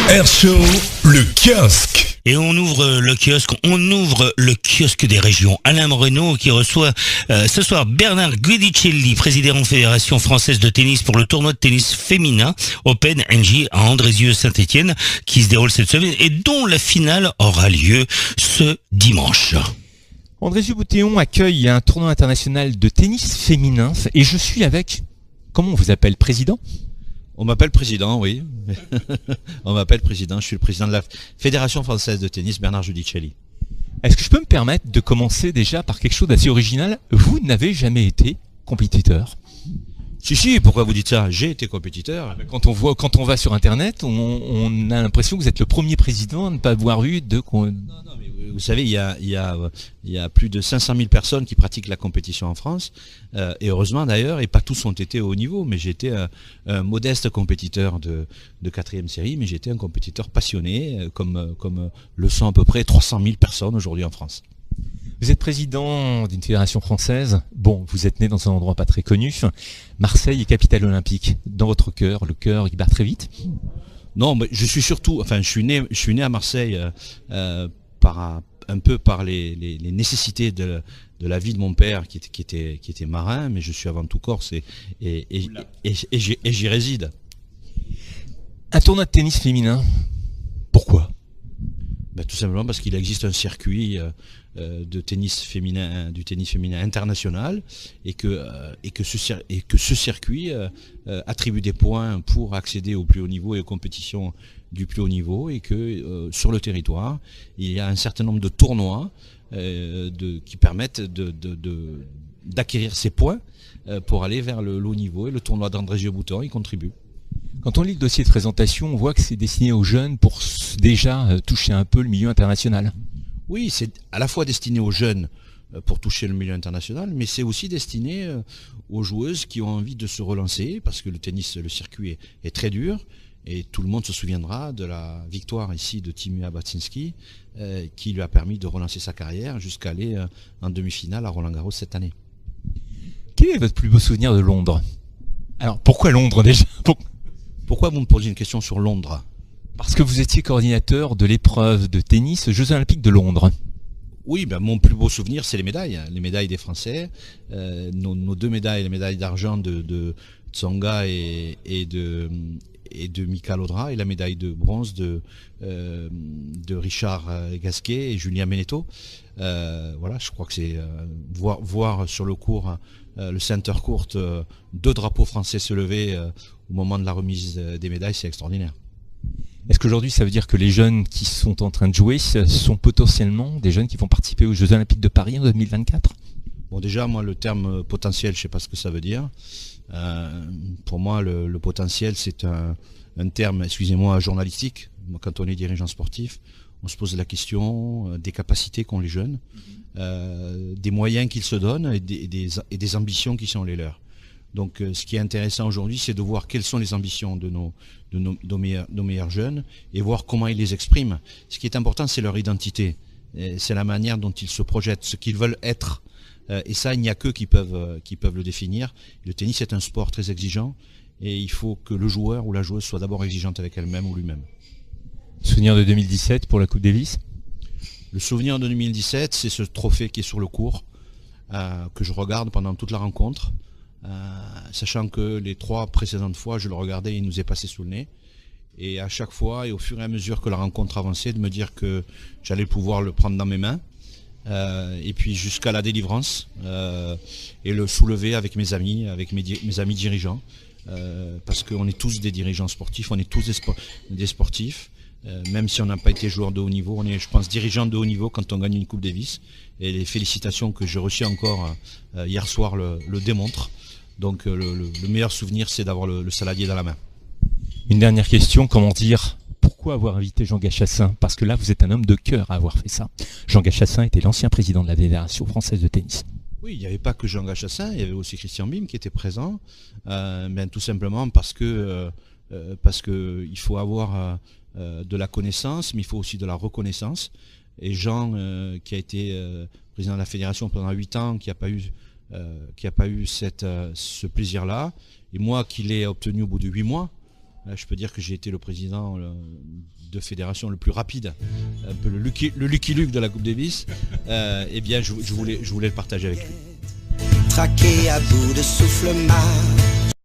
Air Show, le kiosque. Et on ouvre le kiosque des régions. Alain Moreno qui reçoit ce soir Bernard Guidicelli, président Fédération française de tennis pour le tournoi de tennis féminin Open NJ à Andrézieux-Saint-Étienne qui se déroule cette semaine et dont la finale aura lieu ce dimanche. Andrézieux-Bouthéon accueille un tournoi international de tennis féminin et je suis avec, comment on vous appelle, président ? On m'appelle président, oui. On m'appelle président. Je suis le président de la Fédération française de tennis, Bernard Guidicelli. Est-ce que je peux me permettre de commencer déjà par quelque chose d'assez original ? Vous n'avez jamais été compétiteur. Si, pourquoi vous dites ça ? J'ai été compétiteur. Quand on va sur Internet, on a l'impression que vous êtes le premier président à ne pas avoir eu de... Non, mais vous savez, il y a plus de 500 000 personnes qui pratiquent la compétition en France, et heureusement d'ailleurs, et pas tous ont été au haut niveau, mais j'étais un modeste compétiteur de 4e série, mais j'étais un compétiteur passionné, comme le sont à peu près 300 000 personnes aujourd'hui en France. Vous êtes président d'une fédération française. Bon, vous êtes né dans un endroit pas très connu. Marseille est capitale olympique. Dans votre cœur, le cœur, il bat très vite. Non, mais je suis né à Marseille un peu par les nécessités de la vie de mon père qui était marin, mais je suis avant tout corse et j'y réside. Un tournoi de tennis féminin, pourquoi ? Tout simplement parce qu'il existe un circuit du tennis féminin international et que ce circuit attribue des points pour accéder au plus haut niveau et aux compétitions du plus haut niveau, et que sur le territoire il y a un certain nombre de tournois qui permettent d'acquérir ces points pour aller vers le haut niveau, et le tournoi d'Andrézieux-Bouthéon y contribue. Quand on lit le dossier de présentation, on voit que c'est destiné aux jeunes pour déjà toucher un peu le milieu international. Oui, c'est à la fois destiné aux jeunes pour toucher le milieu international, mais c'est aussi destiné aux joueuses qui ont envie de se relancer, parce que le tennis, le circuit est très dur, et tout le monde se souviendra de la victoire ici de Timea Bacsinszky, qui lui a permis de relancer sa carrière jusqu'à aller en demi-finale à Roland-Garros cette année. Quel est votre plus beau souvenir de Londres ? Alors, pourquoi Londres déjà ? Pourquoi vous me posez une question sur Londres ? Parce que vous étiez coordinateur de l'épreuve de tennis aux Jeux Olympiques de Londres. Oui, mon plus beau souvenir, c'est les médailles des Français. Nos deux médailles, les médailles d'argent de Tsonga et de Mika Lodra, et la médaille de bronze de Richard Gasquet et Julien Benetto. Voilà, je crois que c'est voir sur le court, le center court, deux drapeaux français se lever au moment de la remise des médailles, c'est extraordinaire. Est-ce qu'aujourd'hui ça veut dire que les jeunes qui sont en train de jouer sont potentiellement des jeunes qui vont participer aux Jeux Olympiques de Paris en 2024 ? Bon, déjà, moi, le terme potentiel, je ne sais pas ce que ça veut dire. Pour moi, le potentiel, c'est un terme, excusez-moi, journalistique. Quand on est dirigeant sportif, on se pose la question des capacités qu'ont les jeunes, des moyens qu'ils se donnent et des ambitions qui sont les leurs. Donc ce qui est intéressant aujourd'hui, c'est de voir quelles sont les ambitions de nos meilleurs jeunes et voir comment ils les expriment. Ce qui est important, c'est leur identité. C'est la manière dont ils se projettent, ce qu'ils veulent être. Et ça, il n'y a qu'eux qui peuvent le définir. Le tennis est un sport très exigeant et il faut que le joueur ou la joueuse soit d'abord exigeante avec elle-même ou lui-même. Souvenir de 2017 pour la Coupe Davis ? Le souvenir de 2017, c'est ce trophée qui est sur le court, que je regarde pendant toute la rencontre, sachant que les 3 précédentes fois, je le regardais et il nous est passé sous le nez. Et à chaque fois, et au fur et à mesure que la rencontre avançait, de me dire que j'allais pouvoir le prendre dans mes mains, et puis jusqu'à la délivrance, et le soulever avec mes amis dirigeants, parce qu'on est tous des dirigeants sportifs, on est tous des sportifs, même si on n'a pas été joueur de haut niveau, on est, je pense, dirigeant de haut niveau quand on gagne une Coupe Davis, et les félicitations que j'ai reçues encore hier soir le démontrent. Donc le meilleur souvenir, c'est d'avoir le saladier dans la main. Une dernière question, comment dire ? Pourquoi avoir invité Jean Gachassin ? Parce que là, vous êtes un homme de cœur à avoir fait ça. Jean Gachassin était l'ancien président de la Fédération française de tennis. Oui, il n'y avait pas que Jean Gachassin, il y avait aussi Christian Bim qui était présent, tout simplement parce que il faut avoir de la connaissance, mais il faut aussi de la reconnaissance. Et Jean, qui a été président de la Fédération pendant 8 ans, qui n'a pas eu ce plaisir-là, et moi qui l'ai obtenu au bout de 8 mois, je peux dire que j'ai été le président de fédération le plus rapide, un peu le Lucky Luke de la Coupe Davis. Eh bien, je voulais le partager avec lui. Traqué à bout de souffle,